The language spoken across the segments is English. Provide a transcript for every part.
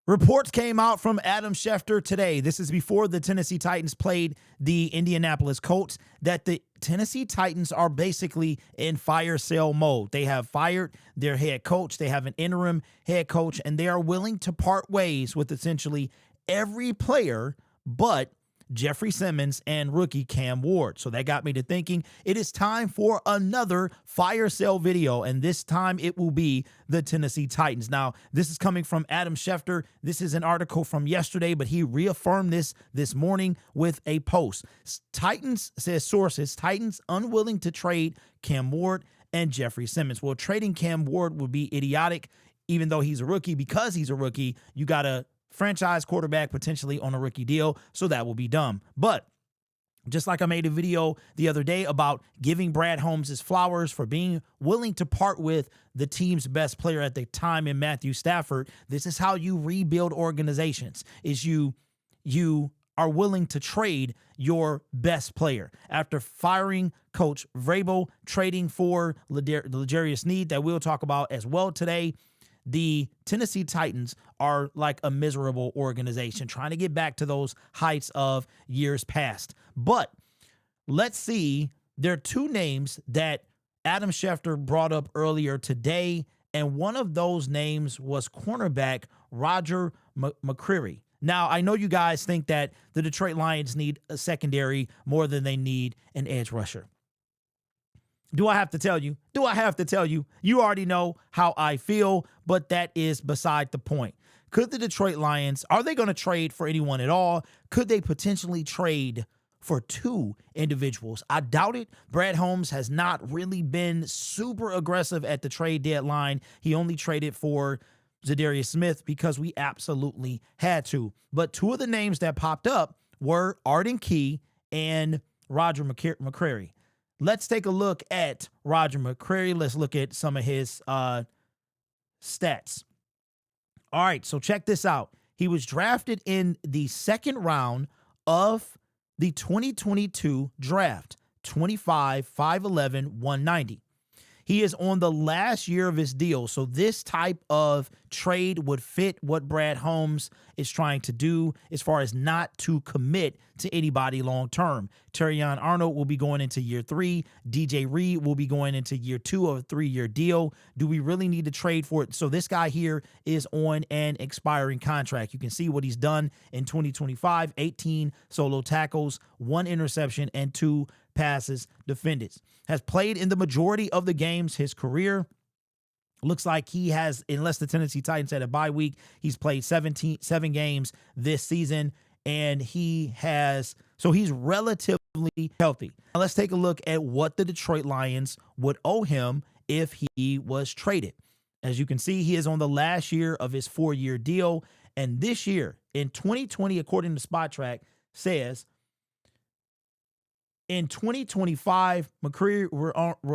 Reports came out from Adam Schefter today. This is before the Tennessee Titans played the Indianapolis Colts, that the Tennessee Titans are basically in fire sale mode. They have fired their head coach. They have an interim head coach, and they are willing to part ways with essentially every player but Jeffrey Simmons and rookie Cam Ward. So that got me to thinking it is time for another fire sale video, and this time it will be the Tennessee Titans. Now, this is coming from Adam Schefter. This is an article from yesterday, but he reaffirmed this morning with a post. Titans, says sources, Titans unwilling to trade Cam Ward and Jeffrey Simmons. Well, trading Cam Ward would be idiotic, even though he's a rookie. Because he's a rookie, you got to franchise quarterback potentially on a rookie deal, so that will be dumb. But just like I made a video the other day about giving Brad Holmes his flowers for being willing to part with the team's best player at the time in Matthew Stafford, this is how you rebuild organizations, is you are willing to trade your best player. After firing Coach Vrabel, trading for L'Jarius Sneed, that we'll talk about as well today, the Tennessee Titans are like a miserable organization trying to get back to those heights of years past. But let's see, there are two names that Adam Schefter brought up earlier today, and one of those names was cornerback Roger McCreary. Now, I know you guys think that the Detroit Lions need a secondary more than they need an edge rusher. Do I have to tell you? Do I have to tell you? You already know how I feel, but that is beside the point. Could the Detroit Lions, are they going to trade for anyone at all? Could they potentially trade for two individuals? I doubt it. Brad Holmes has not really been super aggressive at the trade deadline. He only traded for Zadarius Smith because we absolutely had to. But two of the names that popped up were Arden Key and Roger McCreary. Let's take a look at Roger McCreary. Let's look at some of his stats. All right, so check this out. He was drafted in the second round of the 2022 draft, 25, 5'11", 190. He is on the last year of his deal, so this type of trade would fit what Brad Holmes is trying to do as far as not to commit to anybody long term. Terrion Arnold will be going into year 3. DJ Reed will be going into year 2 of a 3-year deal. Do we really need to trade for it? So this guy here is on an expiring contract. You can see what he's done in 2025, 18 solo tackles, 1 interception, and 2 passes defended. Has played in the majority of the games his career. Looks like he has, unless the Tennessee Titans had a bye week, he's played 7 games this season, and he's relatively healthy. Now let's take a look at what the Detroit Lions would owe him if he was traded. As you can see, he is on the last year of his 4-year deal, and this year, in 2020, according to SpotTrack, says in 2025, McCreary will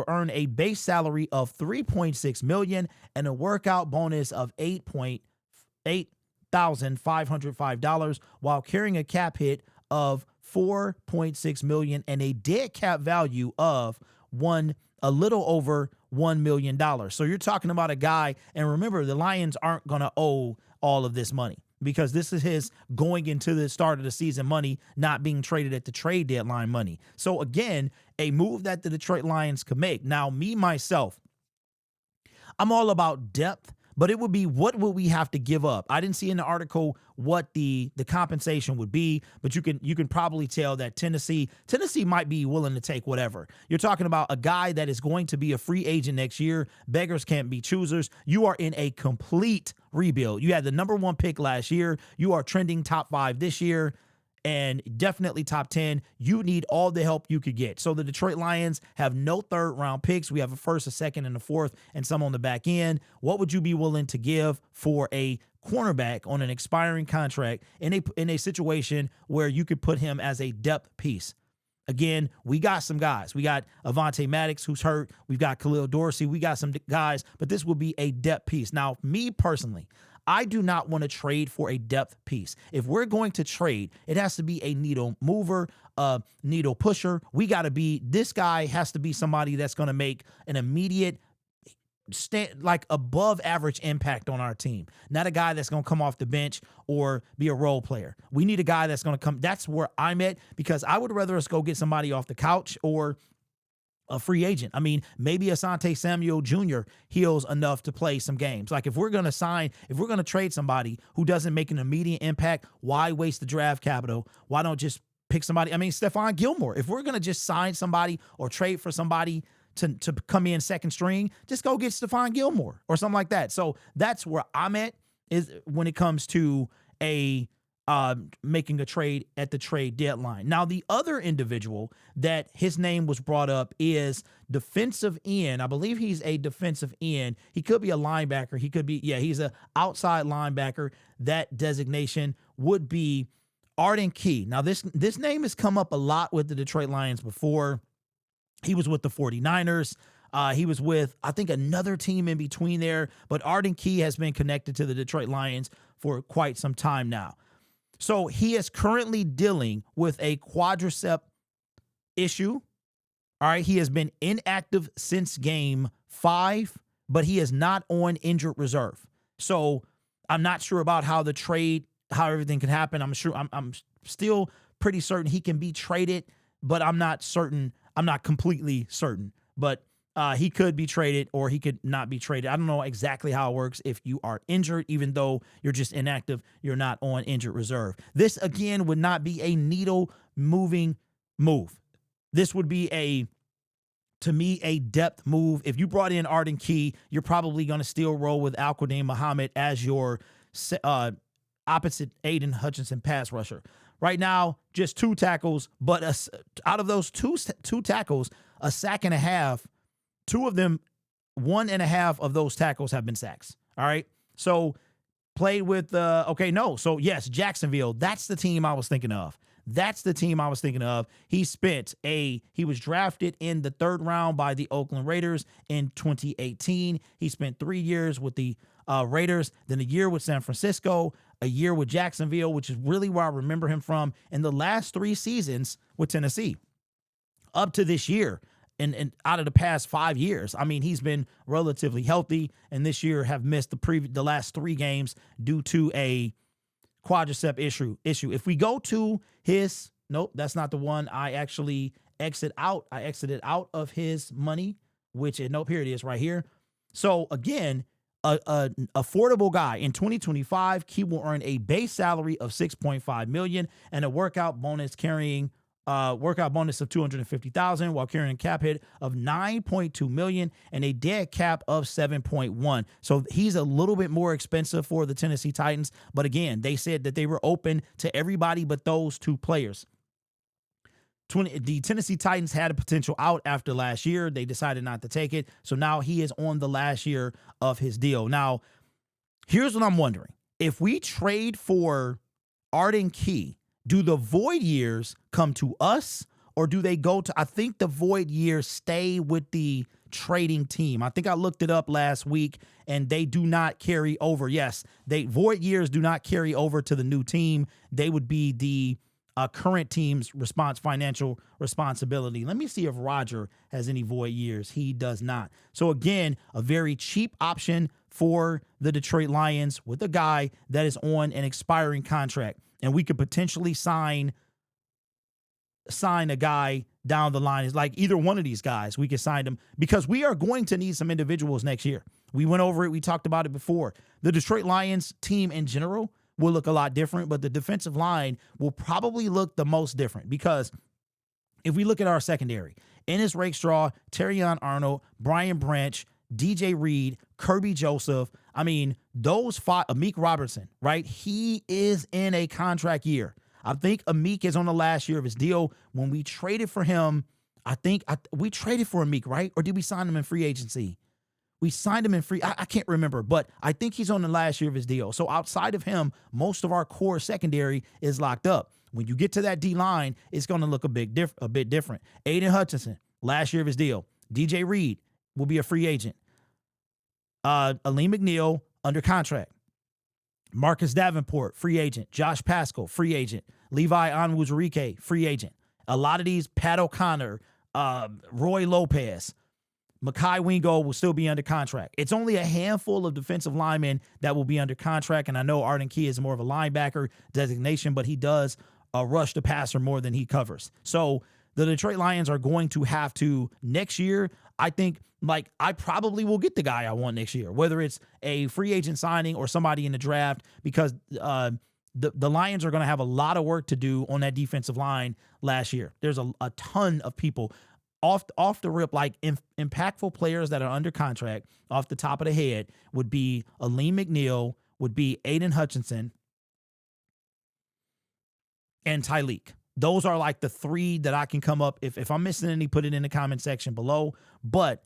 earn a base salary of $3.6 million and a workout bonus of $8,505 while carrying a cap hit of $4.6 million and a dead cap value of a little over $1 million. So you're talking about a guy, and remember, the Lions aren't going to owe all of this money, because this is his going into the start of the season money, not being traded at the trade deadline money. So again, a move that the Detroit Lions could make. Now, myself, I'm all about depth, but it would be, what would we have to give up? I didn't see in the article what the compensation would be, but you can probably tell that Tennessee might be willing to take whatever. You're talking about a guy that is going to be a free agent next year. Beggars can't be choosers. You are in a complete rebuild. You had the number 1 pick last year. You are trending top 5 this year, and definitely top 10. You need all the help you could get. So the Detroit Lions have no 3rd-round picks. We have a 1st, a 2nd, and a 4th, and some on the back end. What would you be willing to give for a cornerback on an expiring contract in a situation where you could put him as a depth piece? Again, we got some guys. We got Avonte Maddox, who's hurt. We've got Khalil Dorsey. We got some guys, but this will be a depth piece. Now, me personally, I do not want to trade for a depth piece. If we're going to trade, it has to be a needle mover, a needle pusher. This guy has to be somebody that's going to make an immediate like above average impact on our team. Not a guy that's going to come off the bench or be a role player. We need a guy that's going to come. That's where I'm at, because I would rather us go get somebody off the couch or a free agent. I mean, maybe Asante Samuel Jr. heals enough to play some games. Like if we're going to trade somebody who doesn't make an immediate impact, why waste the draft capital? Why don't just pick somebody? I mean, Stephon Gilmore. If we're going to just sign somebody or trade for somebody to come in second string, just go get Stephon Gilmore or something like that. So that's where I'm at, is when it comes to making a trade at the trade deadline. Now, the other individual that his name was brought up is defensive end. I believe he's a defensive end. He could be a linebacker. He could be, he's an outside linebacker. That designation would be Arden Key. Now, this name has come up a lot with the Detroit Lions before. He was with the 49ers. He was with, I think, another team in between there. But Arden Key has been connected to the Detroit Lions for quite some time now. So he is currently dealing with a quadricep issue. All right. He has been inactive since game 5, but he is not on injured reserve. So I'm not sure about how everything can happen. I'm still pretty certain he can be traded, but I'm not certain. I'm not completely certain, but he could be traded or he could not be traded. I don't know exactly how it works if you are injured. Even though you're just inactive, you're not on injured reserve. This, again, would not be a needle-moving move. This would be, to me, a depth move. If you brought in Arden Key, you're probably going to still roll with Al-Quadin Muhammad as your opposite Aiden Hutchinson pass rusher. Right now, just 2 tackles, but out of those two tackles, a sack and a half, 2 of them, 1.5 of those tackles have been sacks. All right. So played with, So yes, Jacksonville, that's the team I was thinking of. He was drafted in the 3rd round by the Oakland Raiders in 2018. He spent 3 years with the Raiders, then a year with San Francisco, a year with Jacksonville, which is really where I remember him from, in the last 3 seasons with Tennessee. Up to this year, and out of the past 5 years, I mean, he's been relatively healthy, and this year have missed the last 3 games due to a quadricep issue. If we go to his, nope, that's not the one. I actually exited out of his money, nope, here it is right here. So again, an affordable guy. In 2025, Key will earn a base salary of $6.5 million and a workout bonus of $250,000 while carrying a cap hit of $9.2 million and a dead cap of $7.1. So he's a little bit more expensive for the Tennessee Titans. But again, they said that they were open to everybody but those 2 players. The Tennessee Titans had a potential out after last year. They decided not to take it. So now he is on the last year of his deal. Now, here's what I'm wondering. If we trade for Arden Key, do the void years come to us, or do they go to, I think the void years stay with the trading team. I think I looked it up last week, and they do not carry over. Yes, void years do not carry over to the new team. They would be the current team's financial responsibility. Let me see if Roger has any void years. He does not. So again, a very cheap option for the Detroit Lions with a guy that is on an expiring contract. And we could potentially sign a guy down the line. It's like either one of these guys, we could sign them, because we are going to need some individuals next year. We went over it. We talked about it before. The Detroit Lions team in general will look a lot different, but the defensive line will probably look the most different, because if we look at our secondary, Ennis Rakestraw, Terrion Arnold, Brian Branch, DJ Reed, Kirby Joseph, I mean, those 5, Amik Robertson, right? He is in a contract year. I think Amik is on the last year of his deal. When we traded for him, we traded for Amik, right? Or did we sign him in free agency? We signed him in free. I can't remember, but I think he's on the last year of his deal. So outside of him, most of our core secondary is locked up. When you get to that D line, it's going to look a bit different. Aiden Hutchinson, last year of his deal. DJ Reed will be a free agent. Aleem McNeil under contract. Marcus Davenport, free agent. Josh Pascal, free agent. Levi Onwuzurike, free agent. A lot of these, Pat O'Connor, Roy Lopez, Mekhi Wingo will still be under contract. It's only a handful of defensive linemen that will be under contract, and I know Arden Key is more of a linebacker designation, but he does rush the passer more than he covers. So the Detroit Lions are going to have to, next year, I think, like, I probably will get the guy I want next year, whether it's a free agent signing or somebody in the draft, because the Lions are going to have a lot of work to do on that defensive line last year. There's a ton of people off the rip, like impactful players that are under contract off the top of the head would be Aleem McNeil, would be Aiden Hutchinson, and Tyleek. Those are like the three that I can come up. If I'm missing any, put it in the comment section below. But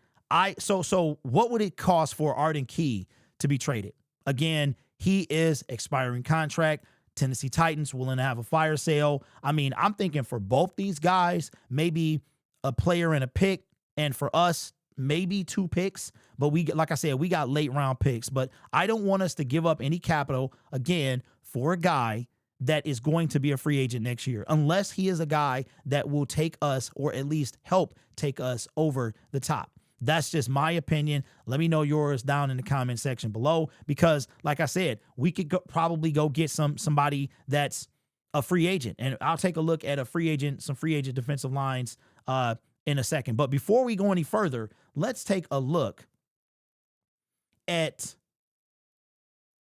so what would it cost for Arden Key to be traded? Again, he is expiring contract. Tennessee Titans willing to have a fire sale. I mean, I'm thinking for both these guys, maybe a player and a pick, and for us, maybe 2 picks. But like I said, we got late round picks. But I don't want us to give up any capital again for a guy that is going to be a free agent next year, unless he is a guy that will take us, or at least help take us over the top. That's just my opinion. Let me know yours down in the comment section below, because like I said, we could probably go get somebody that's a free agent, and I'll take a look at some free agent defensive lines in a second. But before we go any further, let's take a look at,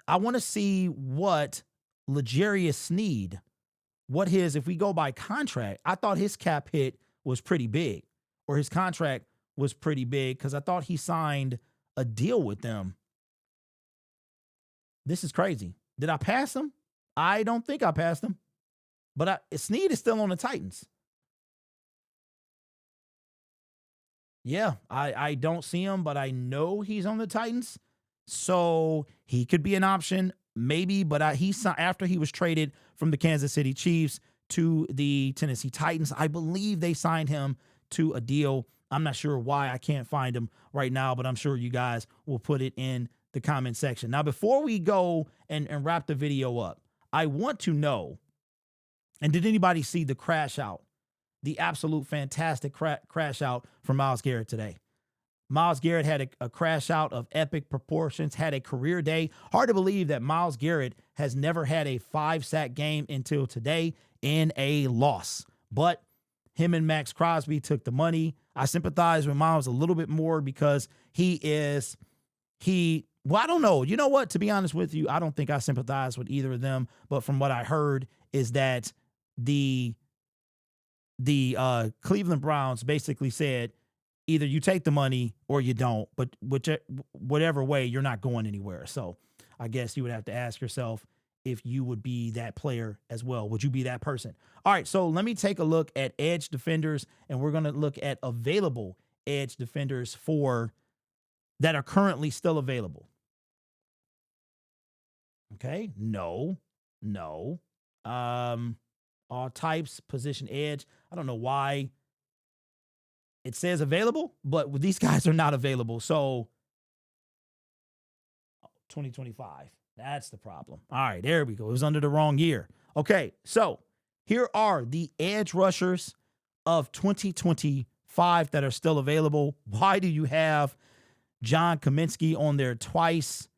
I want to see what L'Jarius Sneed, if we go by contract, I thought his cap hit was pretty big, or his contract was pretty big, because I thought he signed a deal with them. This is crazy. Did I pass him? I don't think I passed him. But Sneed is still on the Titans. Yeah, I don't see him, but I know he's on the Titans. So he could be an option, maybe. But after he was traded from the Kansas City Chiefs to the Tennessee Titans, I believe they signed him to a deal. I'm not sure why. I can't find him right now, but I'm sure you guys will put it in the comment section. Now, before we go and wrap the video up, I want to know, and did anybody see the crash out? The absolute fantastic crash out from Myles Garrett today. Myles Garrett had a crash out of epic proportions, had a career day. Hard to believe that Myles Garrett has never had a 5-sack game until today in a loss. But him and Max Crosby took the money. I sympathize with Myles a little bit more because well, I don't know. You know what? To be honest with you, I don't think I sympathize with either of them. But from what I heard is that the Cleveland Browns basically said, either you take the money or you don't, but whatever way, you're not going anywhere. So I guess you would have to ask yourself if you would be that player as well. Would you be that person? All right, so let me take a look at edge defenders, and we're going to look at available edge defenders that are currently still available. Okay, no. All types, position edge. I don't know why it says available, but these guys are not available. So 2025, that's the problem. All right, there we go. It was under the wrong year. Okay, so here are the edge rushers of 2025 that are still available. Why do you have John Kaminsky on there twice?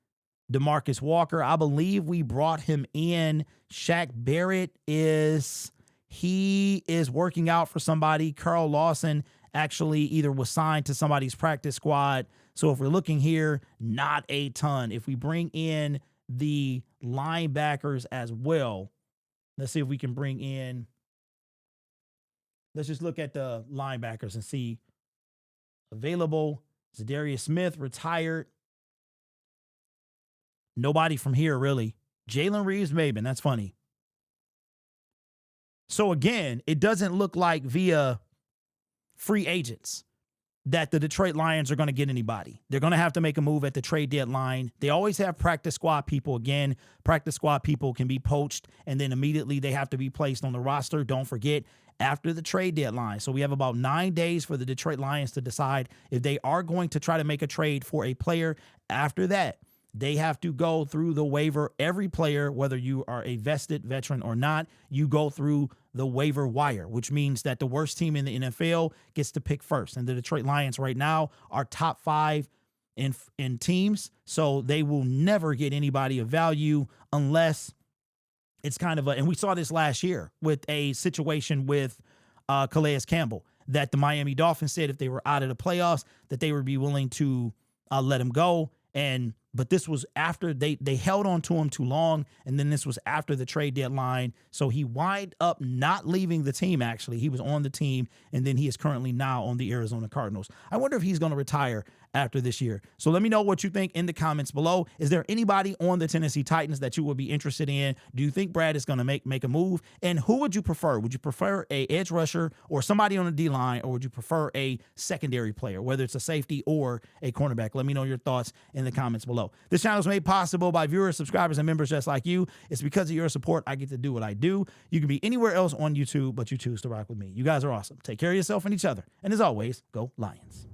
DeMarcus Walker, I believe we brought him in. Shaq Barrett is working out for somebody. Carl Lawson actually either was signed to somebody's practice squad. So if we're looking here, not a ton. If we bring in the linebackers as well, let's see if we can bring in, let's just look at the linebackers and see. Available, Zadarius Smith, retired. Nobody from here, really. Jalen Reeves-Maybin, that's funny. So again, it doesn't look like via free agents that the Detroit Lions are going to get anybody. They're going to have to make a move at the trade deadline. They always have practice squad people. Again, practice squad people can be poached, and then immediately they have to be placed on the roster. Don't forget, after the trade deadline. So we have about 9 days for the Detroit Lions to decide if they are going to try to make a trade for a player. After that, they have to go through the waiver. Every player, whether you are a vested veteran or not, you go through the waiver wire, which means that the worst team in the NFL gets to pick first. And the Detroit Lions right now are top 5 in teams, so they will never get anybody of value unless it's kind of and we saw this last year with a situation with Calais Campbell, that the Miami Dolphins said if they were out of the playoffs that they would be willing to let him go. But this was after they held on to him too long, and then this was after the trade deadline. So he wind up not leaving the team, actually. He was on the team, and then he is currently now on the Arizona Cardinals. I wonder if he's going to retire after this year. So let me know what you think in the comments below. Is there anybody on the Tennessee Titans that you would be interested in? Do you think Brad is going to make a move? And who would you prefer? Would you prefer a edge rusher or somebody on the D-line, or would you prefer a secondary player, whether it's a safety or a cornerback? Let me know your thoughts in the comments below. This channel is made possible by viewers, subscribers, and members just like you. It's because of your support I get to do what I do. You can be anywhere else on YouTube, but you choose to rock with me. You guys are awesome. Take care of yourself and each other. And as always, go Lions.